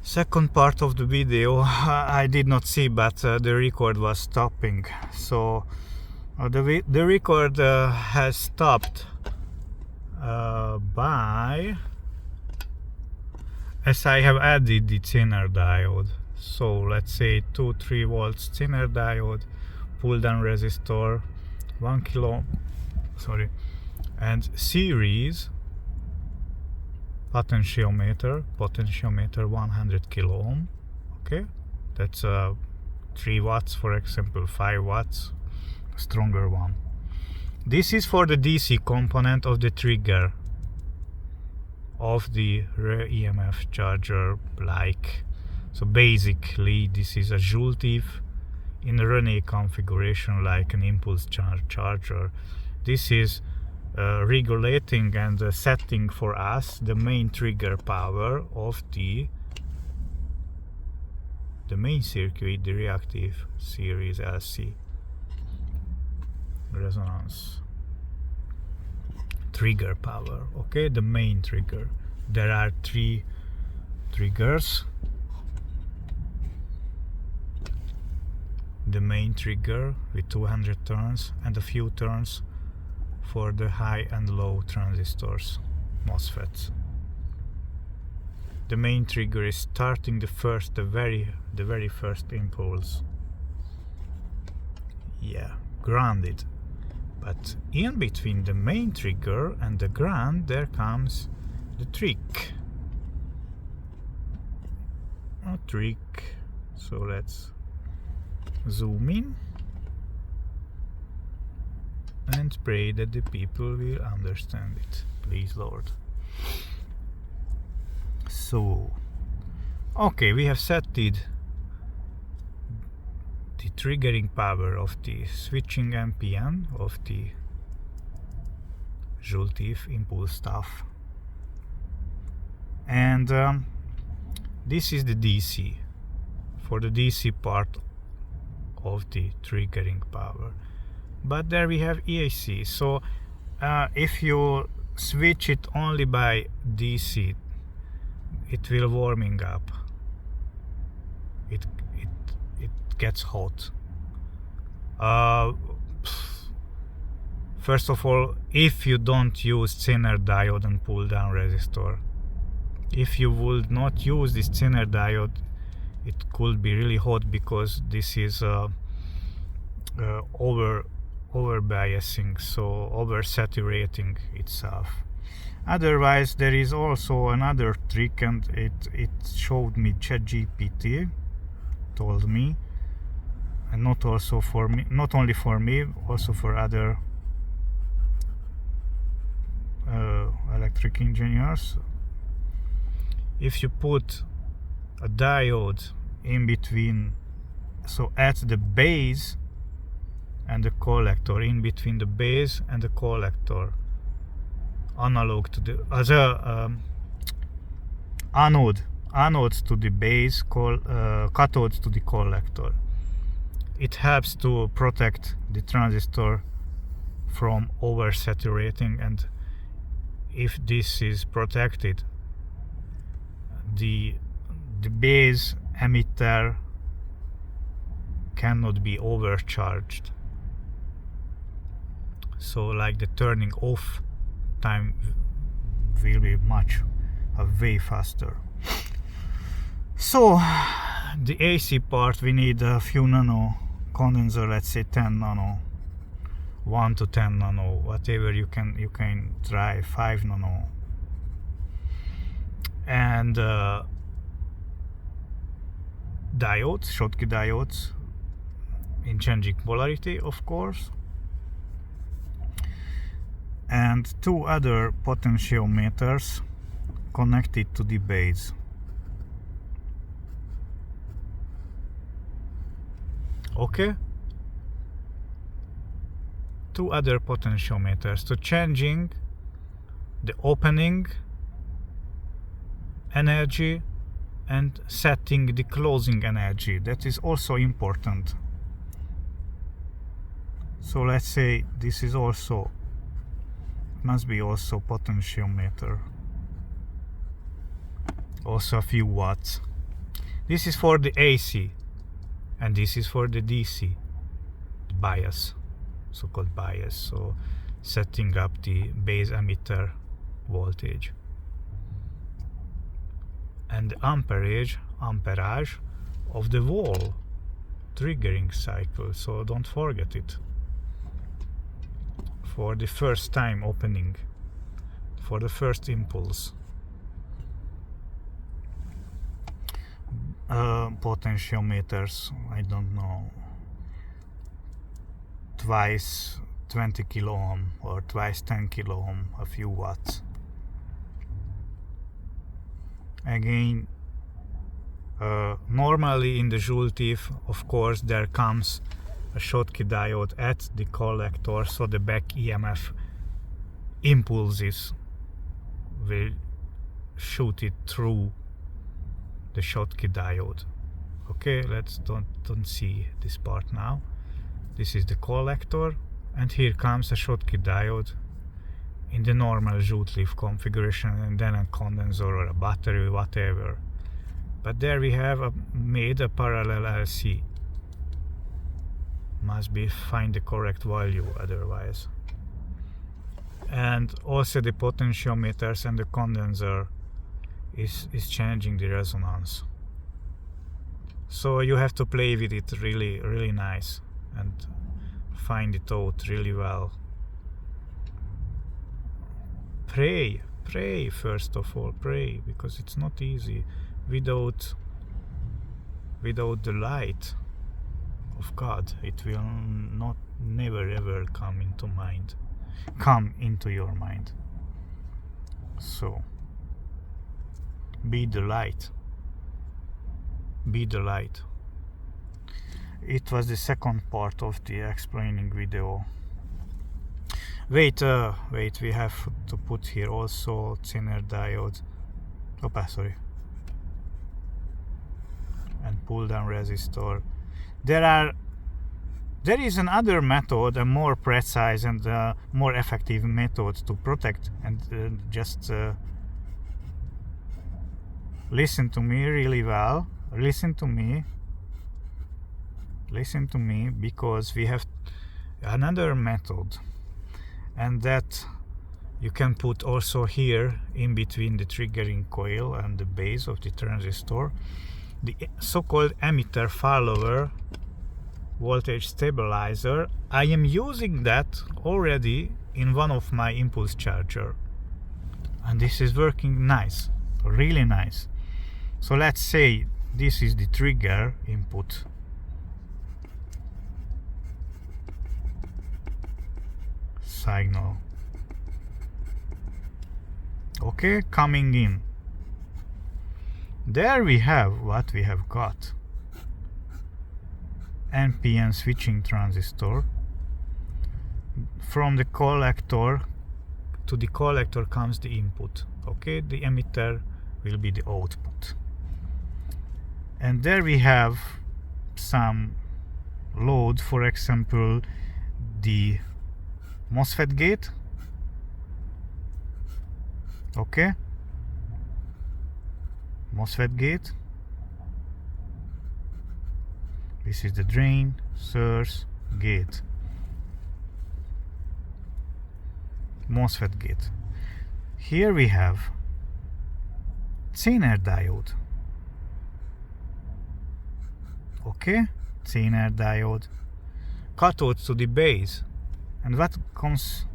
second part of the video I did not see, but the record was stopping. So the record has stopped by, as I have added the Zener diode. So let's say 2-3 volts Zener diode, pull down resistor 1 kilo, and series potentiometer 100 kilo ohm. Okay, that's 3 watts, for example, 5 watts, stronger one. This is for the DC component of the trigger of the EMF charger, like. So basically this is a Joule-TIF in a René configuration, like an impulse charger. This is regulating and setting for us the main trigger power of the main circuit, the reactive series LC resonance trigger power. Okay, the main trigger. There are 3 triggers. The main trigger with 200 turns and a few turns for the high and low transistors, MOSFETs. The main trigger is starting the very first impulse. Yeah, grounded. But in between the main trigger and the ground there comes the trick. A trick. So let's zoom in and pray that the people will understand it, please Lord. So okay, we have set the triggering power of the switching MPN of the Joule-TIF impulse stuff, and this is the DC for the DC part of the triggering power. But there we have EAC. So if you switch it only by DC, it will warming up. It gets hot. First of all, if you don't use Zener diode and pull down resistor, if you would not use this Zener diode, it could be really hot, because this is over biasing, so over saturating itself. Otherwise, there is also another trick, and it showed me, ChatGPT told me, and not only for me, also for other electric engineers. If you put a diode in between, so at the base and the collector, in between the base and the collector, analog to the anodes to the base, cathodes to the collector. It helps to protect the transistor from oversaturating, and if this is protected, the base emitter cannot be overcharged. So like the turning off time will be way faster. So the AC part, we need a few nano condenser, let's say 10 nano, 1 to 10 nano, whatever you can try, 5 nano, and diodes, Schottky diodes in changing polarity, of course, and 2 other potentiometers connected to the base. Okay, 2 other potentiometers to changing the opening energy and setting the closing energy. That is also important. So let's say this is also, must be also potentiometer, also a few watts. This is for the AC, and this is for the DC bias, so-called bias. So setting up the base emitter voltage and the amperage of the wall triggering cycle. So don't forget it. For the first time opening, for the first impulse. Potentiometers, I don't know, twice 20 kilo ohm or twice 10 kilo ohm, a few watts. Again, normally in the Joule TIF, of course, there comes a Schottky diode at the collector, so the back EMF impulses will shoot it through the Schottky diode. Okay, let's don't see this part now. This is the collector, and here comes a Schottky diode in the normal Joule TIF configuration, and then a condenser or a battery, whatever. But there we have made a parallel LC. Must be find the correct value otherwise. And also the potentiometers and the condenser is changing the resonance. So you have to play with it really nice and find it out really well. Pray first of all, pray, because it's not easy without the light of God. It will never ever come into your mind. So be the light. It was the second part of the explaining video. Wait, we have to put here also Zener diode. And pull down resistor. There is another method, a more precise and more effective method to protect, and just listen to me really well. Listen to me, because we have another method, and that you can put also here in between the triggering coil and the base of the transistor, the so-called emitter follower voltage stabilizer. I am using that already in one of my impulse charger, and this is working nice, really nice. So let's say this is the trigger input. Signal. Okay, coming in. There we have what we have got. NPN switching transistor. From the collector to the collector comes the input. Okay, the emitter will be the output. And there we have some load, for example, the MOSFET gate. Okay, MOSFET gate. This is the drain, source, gate. MOSFET gate. Here we have Zener diode. Okay, Zener diode. Cathode to the base. And what comes?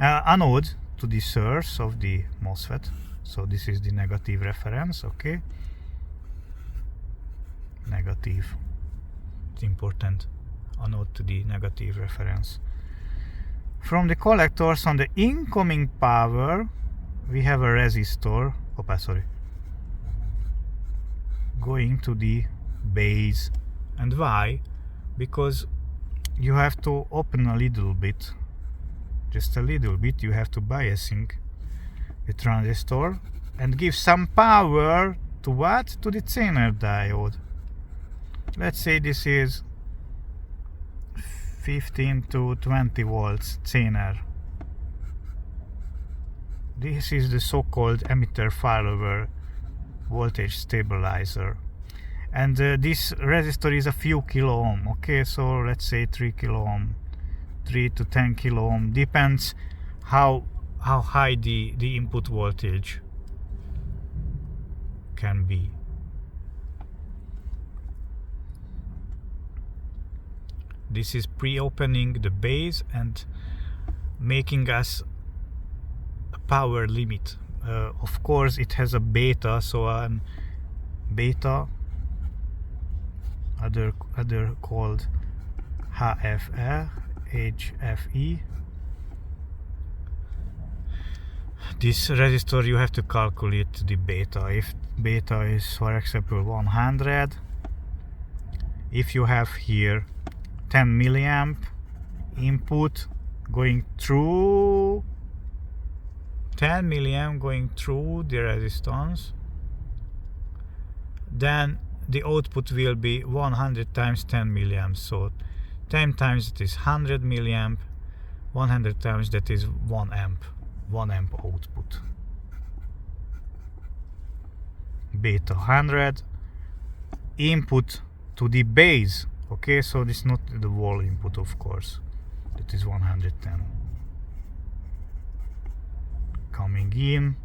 Anode to the source of the MOSFET. So this is the negative reference. Okay, negative. It's important. Anode to the negative reference. From the collectors on the incoming power, we have a resistor. Going to the base. And why? Because you have to open a little bit, just a little bit. You have to biasing the transistor and give some power to what? To the Zener diode. Let's say this is 15 to 20 volts Zener. This is the so-called emitter follower voltage stabilizer. and this resistor is a few kilo ohm. Okay, so let's say 3 kilo ohm, 3 to 10 kilo ohm, depends how high the input voltage can be. This is pre-opening the base and making us a power limit. Of course it has a beta, so an beta, other called HFE. This resistor you have to calculate the beta. If beta is, for example, 100, if you have here 10 milliamp input going through 10 milliamp going through the resistance, then the output will be 100 times 10 milliamps. So 10 times it is 100 milliamp, 100 times that is 1 amp output. Beta 100 input to the base. Okay, so this is not the wall input, of course. That is 110 coming in,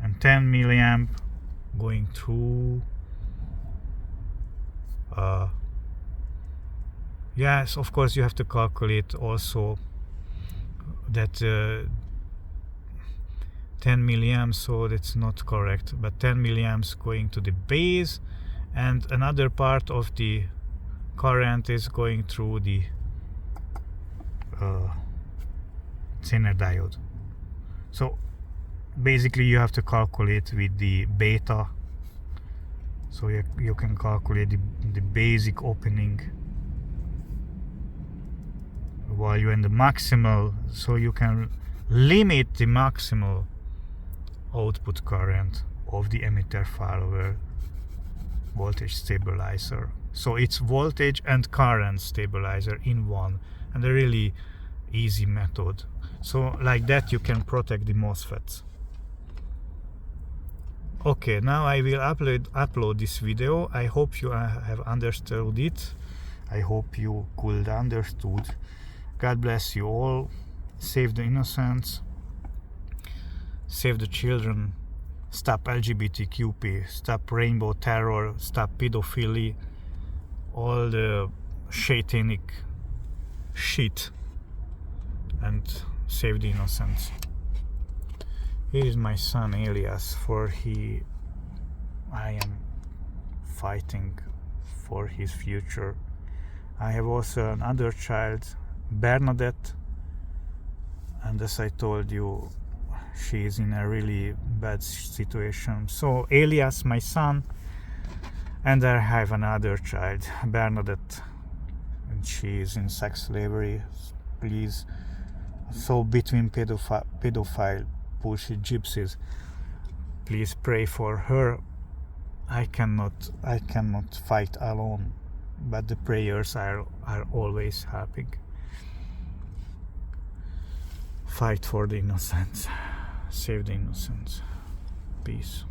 and 10 milliamp going through. Yes, of course you have to calculate also that 10 milliamps, so that's not correct, but 10 milliamps going to the base, and another part of the current is going through the Zener diode. So basically you have to calculate with the beta, so you can calculate the basic opening value and the maximal, so you can limit the maximal output current of the emitter follower voltage stabilizer. So it's voltage and current stabilizer in one, and a really easy method. So like that you can protect the MOSFETs. Okay, now I will upload this video. I hope you have understood it. I hope you could understood. God bless you all. Save the innocents. Save the children. Stop LGBTQP. Stop rainbow terror. Stop pedophilia. All the satanic shit. And save the innocents. Here is my son Elias, I am fighting for his future. I have also another child, Bernadette, and as I told you, she is in a really bad situation. So Elias, my son, and I have another child, Bernadette, and she is in sex slavery. Please, so between pedophile bullshit gypsies, please pray for her. I cannot fight alone, but the prayers are always helping. Fight for the innocents, save the innocents. Peace.